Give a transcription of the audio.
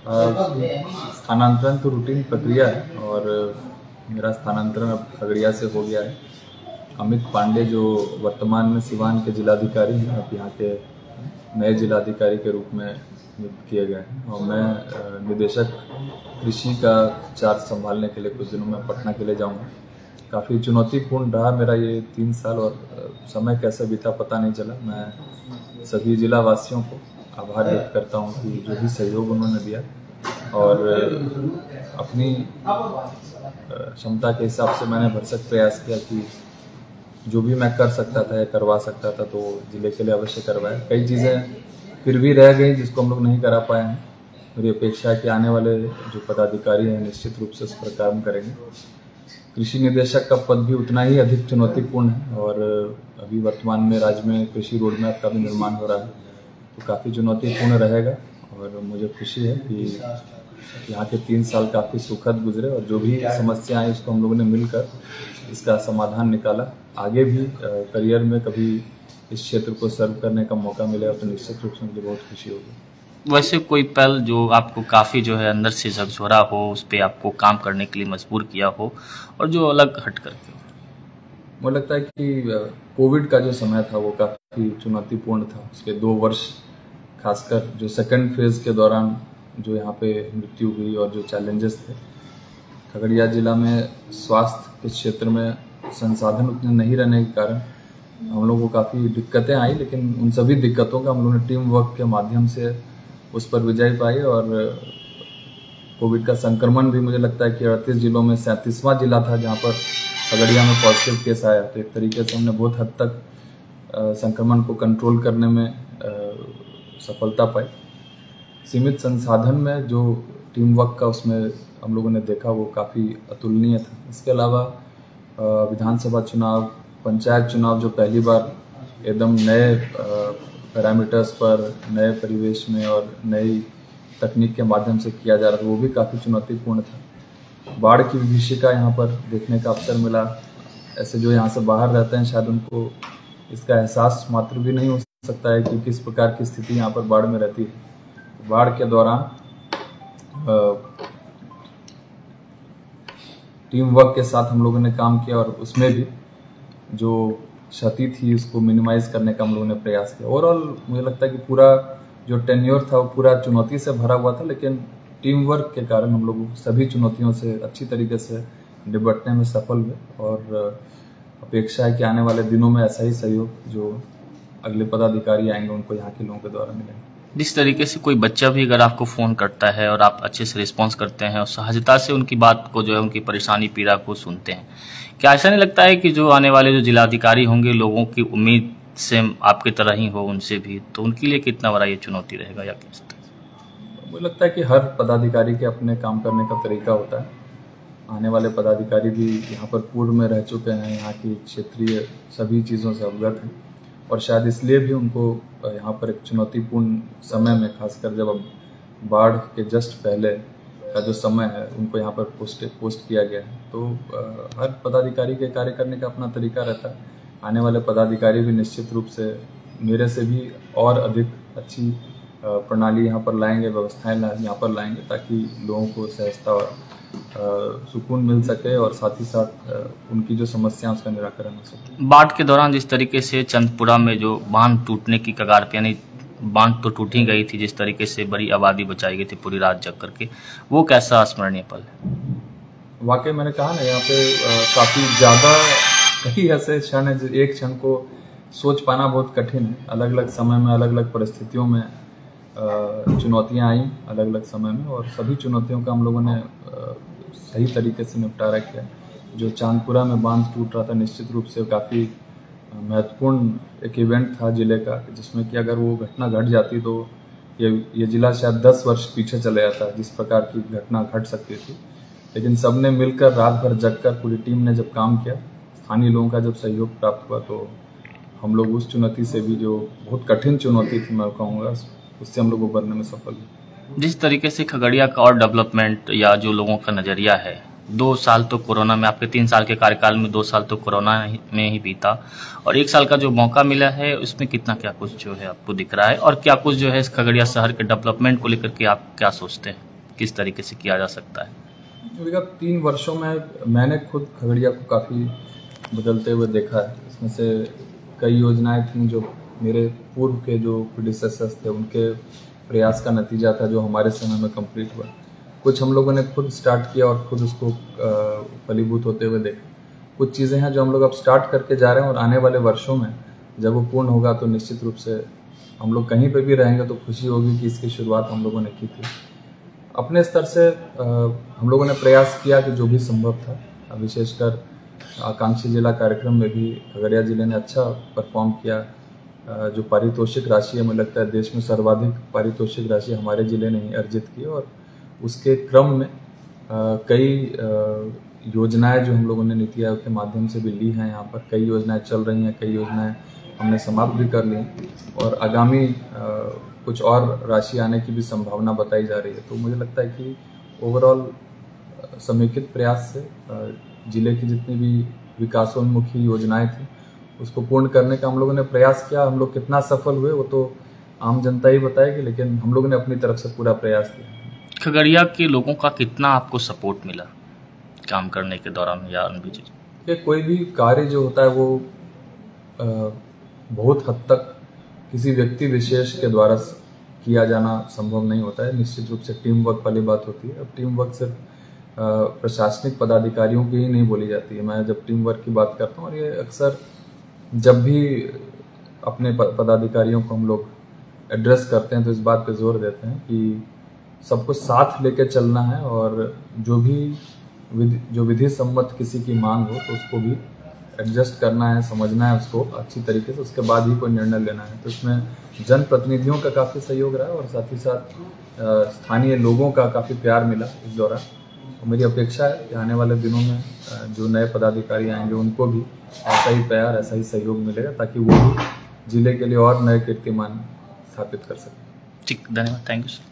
स्थानांतरण तो रूटीन प्रक्रिया है और मेरा स्थानांतरण अब खगड़िया से हो गया है। अमित पांडे जो वर्तमान में सिवान के जिलाधिकारी हैं, अब यहाँ के नए जिलाधिकारी के रूप में नियुक्त किए गए हैं और मैं निदेशक कृषि का चार्ज संभालने के लिए कुछ दिनों में पटना के लिए जाऊँगा। काफ़ी चुनौतीपूर्ण रहा मेरा ये 3 साल और समय कैसे बीता पता नहीं चला। मैं सभी जिला वासियों को आभार व्यक्त करता हूँ कि जो भी सहयोग उन्होंने दिया और अपनी क्षमता के हिसाब से मैंने भरसक प्रयास किया कि जो भी मैं कर सकता था या करवा सकता था तो जिले के लिए अवश्य करवाया। कई चीज़ें फिर भी रह गई जिसको हम लोग नहीं करा पाए हैं। मेरी अपेक्षा है कि आने वाले जो पदाधिकारी हैं निश्चित रूप से उस पर काम करेंगे। कृषि निदेशक का पद भी उतना ही अधिक चुनौतीपूर्ण है और अभी वर्तमान में राज्य में कृषि रोड मैप का भी निर्माण हो रहा है, तो काफ़ी चुनौतीपूर्ण रहेगा। और मुझे खुशी है कि यहाँ के 3 साल काफ़ी सुखद गुजरे और जो भी समस्या आई उसको हम लोगों ने मिलकर इसका समाधान निकाला। आगे भी करियर में कभी इस क्षेत्र को सर्व करने का मौका मिलेगा तो निश्चित रूप से मुझे बहुत खुशी होगी। वैसे कोई पल जो आपको काफ़ी जो है अंदर से झकझोरा हो, उस पर आपको काम करने के लिए मजबूर किया हो और जो अलग हट करके हो? मुझे लगता है कि कोविड का जो समय था वो काफ़ी चुनौतीपूर्ण था। उसके 2 वर्ष खासकर जो सेकंड फेज के दौरान जो यहाँ पे मृत्यु हुई और जो चैलेंजेस थे, खगड़िया जिला में स्वास्थ्य के क्षेत्र में संसाधन उतने नहीं रहने के कारण हम लोगों को काफ़ी दिक्कतें आई, लेकिन उन सभी दिक्कतों का हम लोगों ने टीम वर्क के माध्यम से उस पर विजय पाई। और कोविड का संक्रमण भी मुझे लगता है कि 38 जिलों में 37वां जिला था जहाँ पर खगड़िया में पॉजिटिव केस आया। तो एक तरीके से हमने बहुत हद तक संक्रमण को कंट्रोल करने में सफलता पाई। सीमित संसाधन में जो टीम वर्क का उसमें हम लोगों ने देखा वो काफ़ी अतुलनीय था। इसके अलावा विधानसभा चुनाव, पंचायत चुनाव जो पहली बार एकदम नए पैरामीटर्स पर, नए परिवेश में और नई तकनीक के माध्यम से किया जा रहा था, वो भी काफ़ी चुनौतीपूर्ण था। बाढ़ की विभीषिका यहाँ पर देखने का अवसर मिला। ऐसे जो यहाँ से बाहर रहते हैं शायद उनको इसका एहसास मात्र भी नहीं हो सकता है कि किस प्रकार की स्थिति यहाँ पर बाढ़ में रहती है। बाढ़ के दौरान टीम वर्क के साथ हम लोगों ने काम किया और उसमें भी जो क्षति थी उसको मिनिमाइज करने का हम लोगों ने प्रयास किया। ओवरऑल मुझे लगता है कि पूरा जो टेन्योर था वो पूरा चुनौती से भरा हुआ था, लेकिन टीम वर्क के कारण हम लोग सभी चुनौतियों से अच्छी तरीके से निपटने में सफल हुए और अपेक्षा है कि आने वाले दिनों में ऐसा ही सहयोग जो अगले पदाधिकारी आएंगे उनको यहाँ के लोगों के द्वारा मिलेगा। जिस तरीके से कोई बच्चा भी अगर आपको फ़ोन करता है और आप अच्छे से रिस्पॉन्स करते हैं और सहजता से उनकी बात को जो है उनकी परेशानी पीड़ा को सुनते हैं, क्या ऐसा नहीं लगता है कि जो आने वाले जो जिलाधिकारी होंगे लोगों की उम्मीद से आपकी तरह ही हो उनसे भी, तो उनके लिए कितना बड़ा ये चुनौती रहेगा या किस तरह? मुझे लगता है कि हर पदाधिकारी के अपने काम करने का तरीका होता है। आने वाले पदाधिकारी भी यहाँ पर पूर्व में रह चुके हैं, यहाँ की क्षेत्रीय सभी चीज़ों से अवगत हैं और शायद इसलिए भी उनको यहाँ पर एक चुनौतीपूर्ण समय में, खासकर जब अब बाढ़ के जस्ट पहले का जो समय है उनको यहाँ पर पोस्ट किया गया है। तो हर पदाधिकारी के कार्य करने का अपना तरीका रहता है। आने वाले पदाधिकारी भी निश्चित रूप से मेरे से भी और अधिक अच्छी प्रणाली यहाँ पर लाएंगे, व्यवस्थाएं यहाँ पर लाएंगे ताकि लोगों को सहजता और सुकून मिल सके और साथ ही साथ उनकी जो समस्या उसका निराकरण हो सके। बाढ़ के दौरान जिस तरीके से चंदपुरा में जो बांध टूटने की कगार पे, यानी बांध तो टूट ही गई थी, जिस तरीके से बड़ी आबादी बचाई गई थी पूरी रात जग करके, वो कैसा स्मरणीय पल है? वाकई मैंने कहा ना, यहाँ पे काफ़ी ज़्यादा कई ऐसे क्षण है, एक क्षण को सोच पाना बहुत कठिन है। अलग अलग समय में, अलग अलग परिस्थितियों में चुनौतियाँ आई अलग अलग समय में और सभी चुनौतियों का हम लोगों ने सही तरीके से निपटारा किया। जो चांदपुरा में बांध टूट रहा था निश्चित रूप से काफ़ी महत्वपूर्ण एक इवेंट था जिले का, जिसमें कि अगर वो घटना घट जाती तो ये जिला शायद 10 वर्ष पीछे चले जाता जिस प्रकार की घटना घट सकती थी। लेकिन सबने मिलकर रात भर जगकर पूरी टीम ने जब काम किया, स्थानीय लोगों का जब सहयोग प्राप्त हुआ, तो हम लोग उस चुनौती से भी, जो बहुत कठिन चुनौती थी मैं कहूँगा, उससे हम लोग उभरने में सफल हुए। जिस तरीके से खगड़िया का और डेवलपमेंट या जो लोगों का नज़रिया है, 2 साल तो कोरोना में, आपके 3 साल के कार्यकाल में 2 साल तो कोरोना में ही बीता और 1 साल का जो मौका मिला है उसमें कितना क्या कुछ जो है आपको दिख रहा है और क्या कुछ जो है इस खगड़िया शहर के डेवलपमेंट को लेकर के आप क्या सोचते हैं? किस तरीके से किया जा सकता है? विगत 3 वर्षों में मैंने खुद खगड़िया को काफ़ी बदलते हुए देखा है। इसमें से कई योजनाएं थीं जो मेरे पूर्व के जो प्रीडिसेसर्स थे उनके प्रयास का नतीजा था, जो हमारे समय में कंप्लीट हुआ। कुछ हम लोगों ने खुद स्टार्ट किया और खुद उसको फलीभूत होते हुए देखा। कुछ चीज़ें हैं जो हम लोग अब स्टार्ट करके जा रहे हैं और आने वाले वर्षों में जब वो पूर्ण होगा तो निश्चित रूप से हम लोग कहीं पर भी रहेंगे तो खुशी होगी कि इसकी शुरुआत हम लोगों ने की थी। अपने स्तर से हम लोगों ने प्रयास किया कि जो भी संभव था, विशेषकर आकांक्षी जिला कार्यक्रम में भी खगड़िया जिले ने अच्छा परफॉर्म किया। जो पारितोषिक राशि है, मुझे लगता है देश में सर्वाधिक पारितोषिक राशि हमारे जिले ने ही अर्जित की और उसके क्रम में कई योजनाएं जो हम लोगों ने नीति आयोग के माध्यम से भी ली हैं। यहाँ पर कई योजनाएं चल रही हैं, कई योजनाएं हमने समाप्त भी कर ली और आगामी कुछ और राशि आने की भी संभावना बताई जा रही है। तो मुझे लगता है कि ओवरऑल समेकित प्रयास से जिले की जितनी भी विकासोन्मुखी योजनाएं थी उसको पूर्ण करने का हम लोगों ने प्रयास किया। हम लोग कितना सफल हुए वो तो आम जनता ही बताएगी, लेकिन हम लोगों ने अपनी तरफ से पूरा प्रयास किया। खगड़िया के लोगों का कितना आपको सपोर्ट मिला काम करने के दौरान या अन्य चीज? ये कोई भी कार्य जो होता है वो बहुत हद तक किसी व्यक्ति विशेष के द्वारा किया जाना संभव नहीं होता है। निश्चित रूप से टीम वर्क वाली बात होती है। अब टीम वर्क सिर्फ प्रशासनिक पदाधिकारियों की ही नहीं बोली जाती है। मैं जब टीम वर्क की बात करता हूँ और ये अक्सर जब भी अपने पदाधिकारियों को हम लोग एड्रेस करते हैं तो इस बात पे जोर देते हैं कि सबको साथ लेके चलना है और जो विधि सम्मत किसी की मांग हो तो उसको भी एडजस्ट करना है, समझना है उसको अच्छी तरीके से, उसके बाद ही कोई निर्णय लेना है। तो इसमें जनप्रतिनिधियों का काफ़ी सहयोग रहा और साथ ही साथ स्थानीय लोगों का काफ़ी प्यार मिला इस दौरान। तो मेरी अपेक्षा है कि आने वाले दिनों में जो नए पदाधिकारी आएंगे उनको भी ऐसा ही प्यार, ऐसा ही सहयोग मिलेगा ताकि वो भी जिले के लिए और नए कीर्तिमान स्थापित कर सकें। ठीक, धन्यवाद, थैंक यू सर।